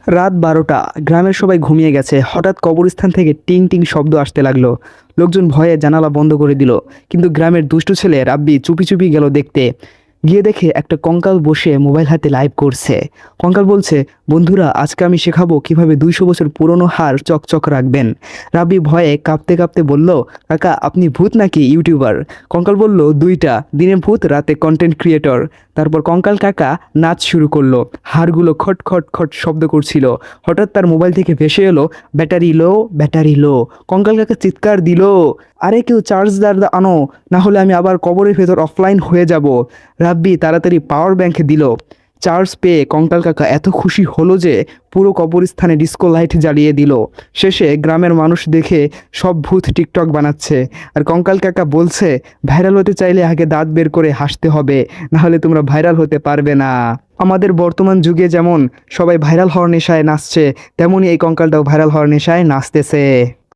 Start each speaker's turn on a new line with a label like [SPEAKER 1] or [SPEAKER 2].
[SPEAKER 1] রাত 12টা, গ্রামের সবাই ঘুমিয়ে গেছে। হঠাৎ কবরস্থান থেকে টিং টিং শব্দ আসতে লাগলো। লোকজন ভয়ে জানালা বন্ধ করে দিল। কিন্তু গ্রামের দুষ্টু ছেলে রাব্বি চুপি চুপি গেল দেখতে। গিয়ে দেখে একটা কঙ্কাল বসে মোবাইল হাতে লাইভ করছে। কঙ্কাল বলছে, বন্ধুরা আজকে আমি শেখাবো কিভাবে 200 বছর পুরনো হার চকচক রাখবেন। রাব্বি ভয়ে কাঁপতে কাঁপতে বলল, কাকা আপনি ভূত নাকি ইউটিউবার? কঙ্কাল বলল, দুইটা, দিনে ভূত রাতে কন্টেন্ট ক্রিয়েটর। তারপর কঙ্কাল কাকা নাচ শুরু করলো। হাড়গুলো খট খট খট শব্দ করছিল। হঠাৎ তার মোবাইল থেকে ভেসে এলো, ব্যাটারি লো, ব্যাটারি লো। কঙ্কাল কাকা চিৎকার দিল, আরে কেউ চার্জদার আনো, না হলে আমি আবার কবরের ভেতর অফলাইন হয়ে যাব। রাব্বি তাড়াতাড়ি পাওয়ার ব্যাংক দিল। চার্জ পেয়ে কঙ্কাল কাকা এত খুশি হলো যে পুরো কবরস্থানে ডিস্কো লাইট জ্বালিয়ে দিল। শেষে গ্রামের মানুষ দেখে সব ভূত টিকটক বানাচ্ছে। আর কঙ্কাল কাকা বলছে, ভাইরাল হতে চাইলে আগে দাঁত বের করে হাসতে হবে, না হলে তোমরা ভাইরাল হতে পারবে না। আমাদের বর্তমান যুগে যেমন সবাই ভাইরাল হওয়ার নেশায় নাচছে, তেমনই এই কঙ্কালটাও ভাইরাল হওয়ার নেশায় নাচতেছে।